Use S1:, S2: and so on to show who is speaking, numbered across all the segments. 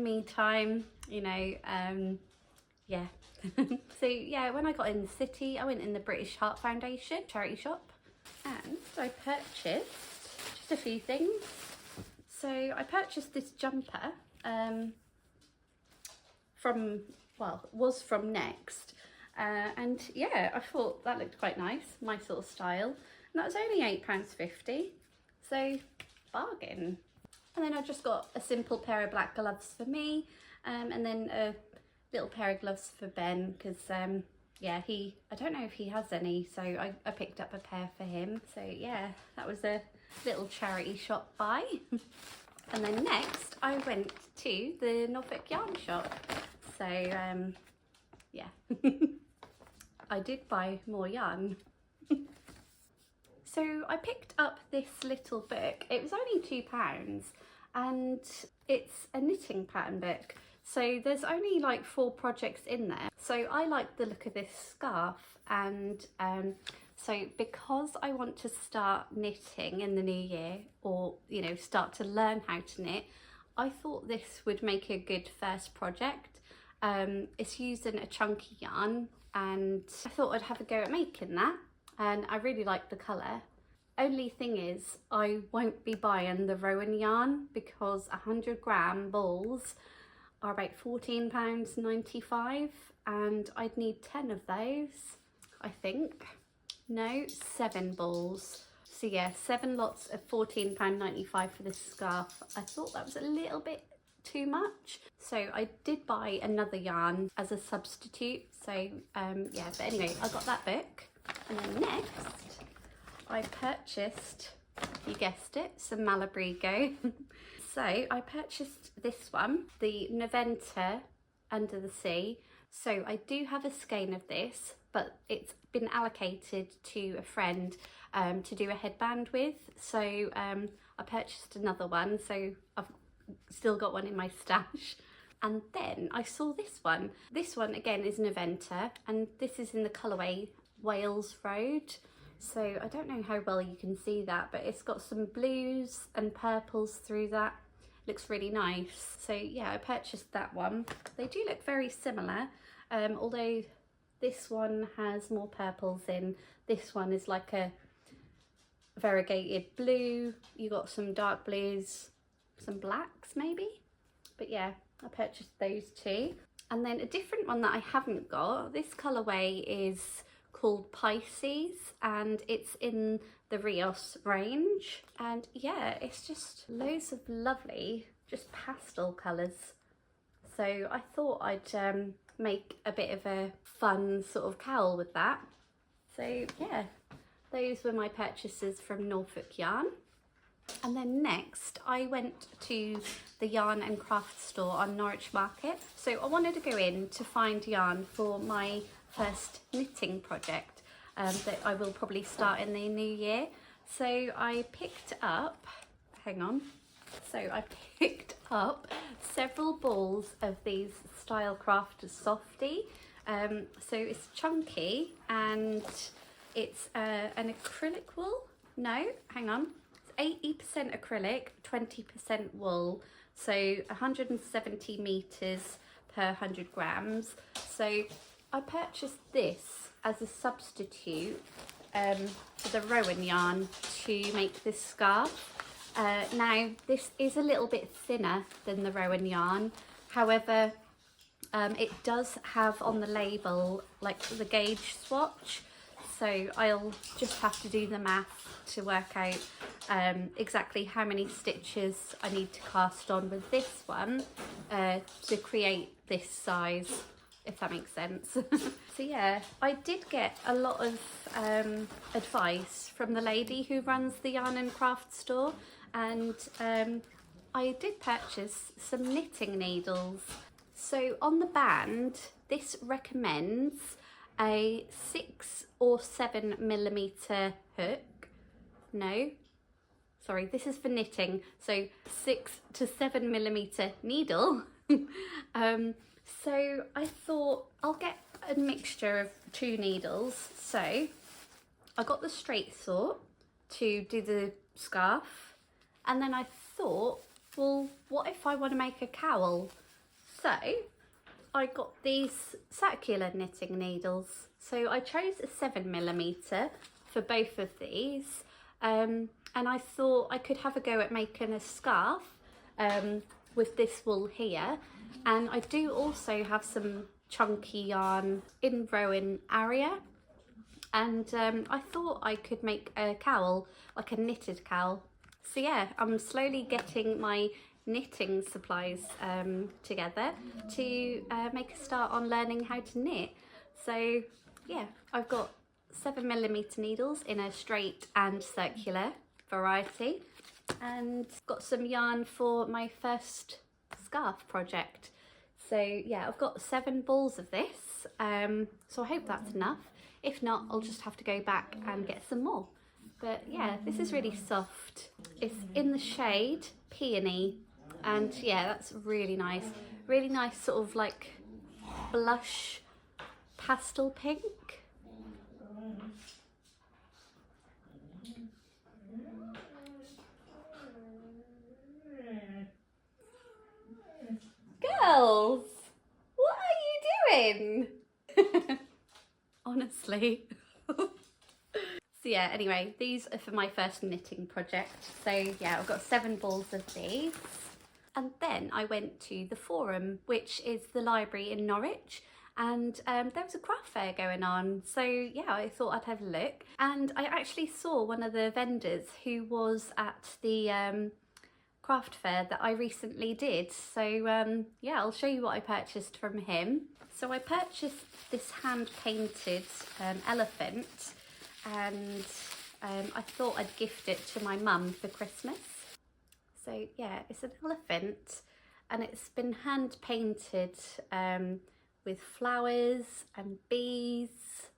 S1: me time, you know, yeah. So yeah, when I got in the city, I went in the British Heart Foundation charity shop and I purchased just a few things. So I purchased this jumper was from Next, and yeah, I thought that looked quite nice, my sort of style, and that was only £8.50, so bargain. And then I just got a simple pair of black gloves for me, and then a little pair of gloves for Ben, because yeah, I don't know if he has any, so I picked up a pair for him. So yeah, that was a little charity shop buy. And then next I went to the Norfolk yarn shop. So yeah, I did buy more yarn. So I picked up this little book. It was only £2 and it's a knitting pattern book. So there's only like 4 projects in there. So I like the look of this scarf, and so because I want to start knitting in the new year, or you know, start to learn how to knit, I thought this would make a good first project. It's using a chunky yarn, and I thought I'd have a go at making that, and I really like the colour. Only thing is, I won't be buying the Rowan yarn because 100-gram balls are about £14.95, and I'd need 10 of those, I think. No, 7 balls. So yeah, 7 lots of £14.95 for this scarf. I thought that was a little bit too much, so I did buy another yarn as a substitute. So yeah, but anyway, I got that book. And then next I purchased, you guessed it, some Malabrigo. So I purchased this one, the Noventa Under the Sea. So I do have a skein of this, but it's been allocated to a friend to do a headband with. So I purchased another one, so I've still got one in my stash. And then I saw this one. This one again is Noventa, and this is in the colourway Wales Road. So I don't know how well you can see that, but it's got some blues and purples through that. Looks really nice. So yeah, I purchased that one. They do look very similar, although this one has more purples in. This one is like a variegated blue. You got some dark blues, some blacks maybe. But yeah, I purchased those two. And then a different one that I haven't got, this colourway is called Pisces, and it's in the Rios range. And yeah, it's just loads of lovely, just pastel colours. So I thought I'd make a bit of a fun sort of cowl with that. So yeah, those were my purchases from Norfolk Yarn. And then next I went to the yarn and craft store on Norwich Market. So I wanted to go in to find yarn for my first knitting project that I will probably start in the new year. So I picked up, hang on, so I picked up several balls of these Stylecraft Softy. So it's chunky, and it's an acrylic wool. No, hang on. 80% acrylic, 20% wool, so 170 meters per 100 grams. So I purchased this as a substitute for the Rowan yarn to make this scarf. Now this is a little bit thinner than the Rowan yarn, however it does have on the label like the gauge swatch, so I'll just have to do the math to work out exactly how many stitches I need to cast on with this one to create this size, if that makes sense. So yeah, I did get a lot of advice from the lady who runs the yarn and craft store, and I did purchase some knitting needles. So on the band, this recommends a 6 or 7 millimeter hook. No, sorry, this is for knitting, so 6 to 7 millimeter needle. So I thought I'll get a mixture of 2 needles. So I got the straight sort to do the scarf, and then I thought, well, what if I want to make a cowl? So I got these circular knitting needles. So I chose a 7mm for both of these. And I thought I could have a go at making a scarf with this wool here. And I do also have some chunky yarn in Rowan area. And I thought I could make a cowl, like a knitted cowl. So yeah, I'm slowly getting my knitting supplies together to make a start on learning how to knit. So yeah, I've got 7mm needles in a straight and circular variety, and got some yarn for my first scarf project. So yeah, I've got 7 balls of this, so I hope that's enough. If not, I'll just have to go back and get some more. But yeah, this is really soft. It's in the shade Peony, and yeah, that's really nice. Really nice sort of like blush pastel pink. Girls, what are you doing? Honestly. So yeah, anyway, these are for my first knitting project. So yeah, I've got 7 balls of these. And then I went to the Forum, which is the library in Norwich. And there was a craft fair going on. So yeah, I thought I'd have a look. And I actually saw one of the vendors who was at the craft fair that I recently did. So yeah, I'll show you what I purchased from him. So I purchased this hand painted elephant, and I thought I'd gift it to my mum for Christmas. So yeah, it's an elephant, and it's been hand painted with flowers and bees.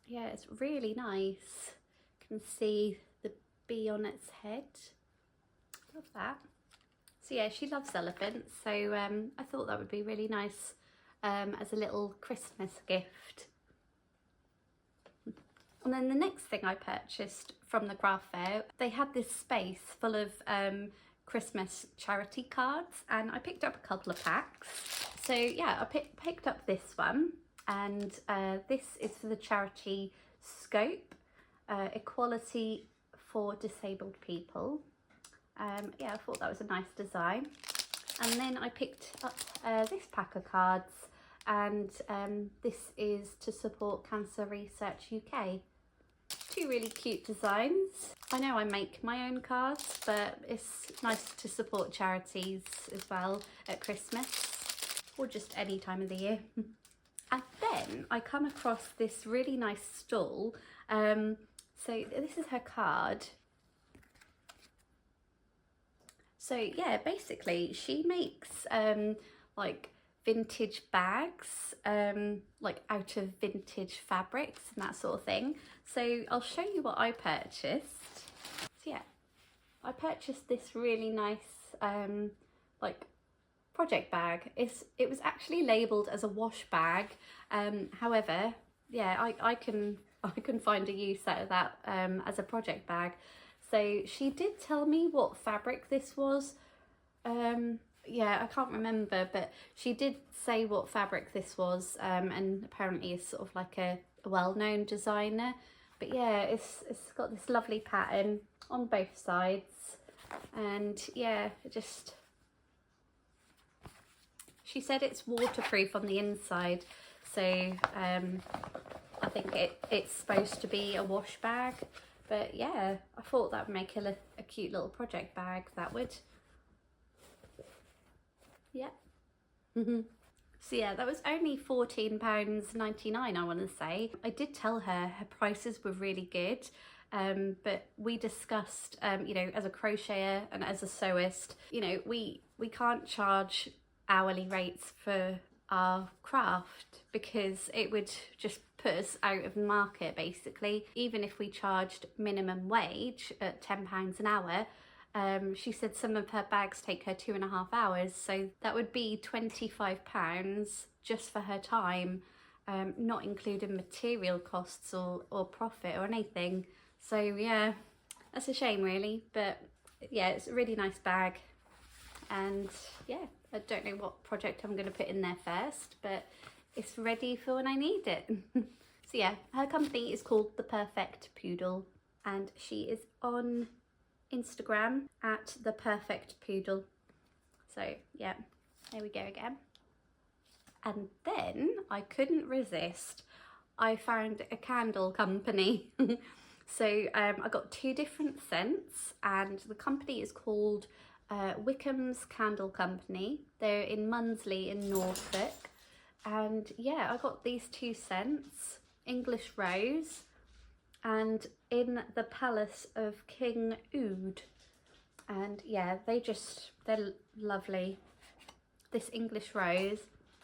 S1: Yeah, it's really nice. You can see the bee on its head. Love that. So yeah, she loves elephants, so I thought that would be really nice as a little Christmas gift. And then the next thing I purchased from the craft fair, they had this space full of Christmas charity cards, and I picked up a couple of packs. So yeah, I picked up this one, and this is for the charity Scope, Equality for Disabled People. Yeah, I thought that was a nice design. And then I picked up this pack of cards, and this is to support Cancer Research UK. 2 really cute designs. I know I make my own cards, but it's nice to support charities as well at Christmas, or just any time of the year. And then I come across this really nice stall. So this is her card. So yeah, basically she makes like vintage bags, like out of vintage fabrics and that sort of thing. So I'll show you what I purchased. So yeah, I purchased this really nice like project bag. It was actually labelled as a wash bag. However, yeah, I can find a use out of that as a project bag. So she did tell me what fabric this was. Yeah, I can't remember, but she did say what fabric this was, and apparently is sort of like a well-known designer. But yeah, it's got this lovely pattern on both sides, and yeah, she said it's waterproof on the inside, so I think it's supposed to be a wash bag. But yeah, I thought that would make a cute little project bag, that would. Yeah. So yeah, that was only £14.99, I want to say. I did tell her prices were really good, but we discussed, you know, as a crocheter and as a sewist, you know, we can't charge hourly rates for our craft because it would just put us out of the market basically. Even if we charged minimum wage at £10 an hour, she said some of her bags take her 2.5 hours, so that would be £25 just for her time, not including material costs or profit or anything. So yeah, that's a shame really, but yeah, it's a really nice bag. and yeah, I don't know what project I'm going to put in there first, but it's ready for when I need it. So yeah, her company is called The Perfect Poodle, and she is on Instagram at The Perfect Poodle. So yeah, there we go again. And then I couldn't resist. I found a candle company. So I got 2 different scents, and the company is called Wickham's Candle Company. They're in Munsley in Norfolk. And yeah, I got these 2 scents, English Rose and In the Palace of King Oud. And yeah, they're lovely. This English Rose,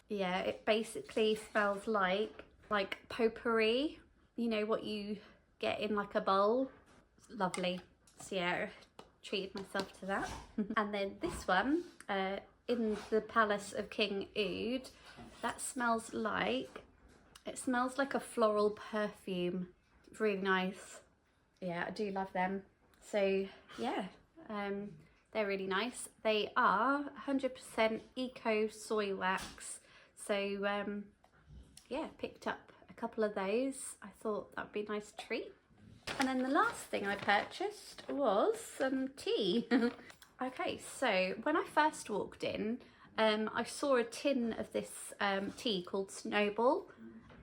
S1: yeah, it basically smells like potpourri, you know, what you get in like a bowl. It's lovely. So yeah, treated myself to that. And then this one, In the Palace of King Oud, that smells like a floral perfume. It's really nice. Yeah, I do love them. So yeah, they're really nice. They are 100% eco soy wax. So yeah, picked up a couple of those. I thought that would be a nice treat. And then the last thing I purchased was some tea. Okay, so when I first walked in, I saw a tin of this tea called Snowball,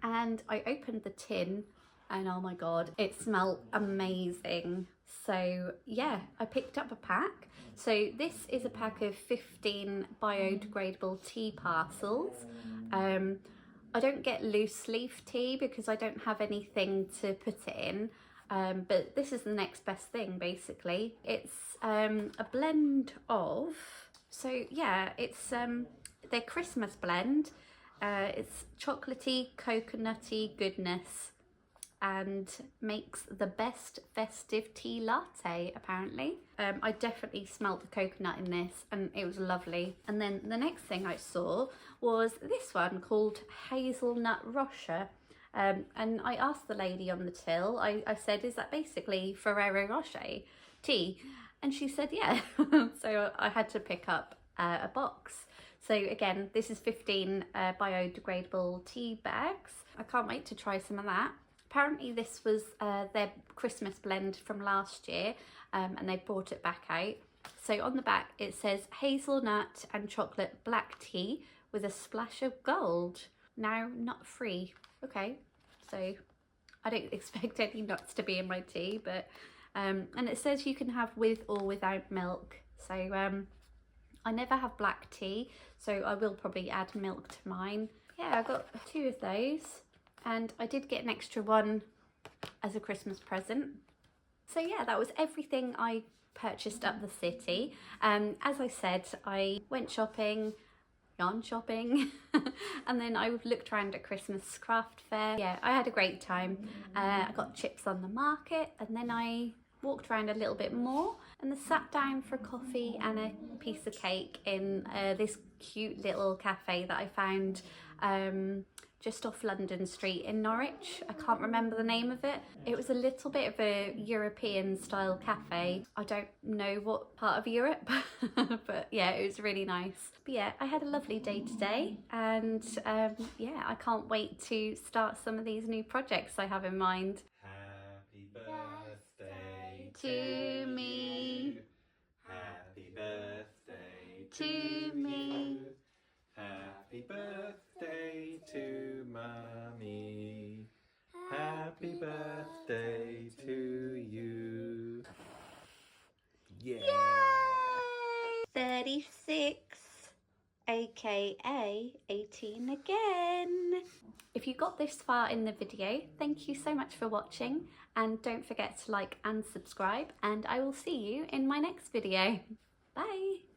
S1: and I opened the tin and oh my god, it smelled amazing. So yeah, I picked up a pack. So this is a pack of 15 biodegradable tea parcels. I don't get loose leaf tea because I don't have anything to put it in. But this is the next best thing, basically. It's a blend of, so yeah, it's their Christmas blend. It's chocolatey, coconutty goodness, and makes the best festive tea latte, apparently. I definitely smelt the coconut in this, and it was lovely. And then the next thing I saw was this one called Hazelnut Rocher. And I asked the lady on the till, I said, is that basically Ferrero Rocher tea? And she said, yeah. So I had to pick up a box. So again, this is 15 biodegradable tea bags. I can't wait to try some of that. Apparently this was their Christmas blend from last year, and they brought it back out. So on the back it says hazelnut and chocolate black tea with a splash of gold. Now nut free. Okay, so I don't expect any nuts to be in my tea, but and it says you can have with or without milk. So I never have black tea, so I will probably add milk to mine. Yeah, I got 2 of those, and I did get an extra one as a Christmas present. So yeah, that was everything I purchased up the city. As I said, I went shopping, yarn shopping, and then I looked around at Christmas craft fair. Yeah, I had a great time. I got chips on the market, and then I walked around a little bit more and then sat down for coffee and a piece of cake in this cute little cafe that I found just off London Street in Norwich. I can't remember the name of it. It was a little bit of a European style cafe. I don't know what part of Europe, but yeah, it was really nice. But yeah, I had a lovely day today, and yeah, I can't wait to start some of these new projects I have in mind.
S2: Happy birthday
S1: To me.
S2: Happy birthday
S1: To me.
S2: Happy birthday to Mummy. Happy birthday to you. Yeah.
S1: Yay! 36, aka 18 again. If you got this far in the video, thank you so much for watching, and don't forget to like and subscribe, and I will see you in my next video. Bye!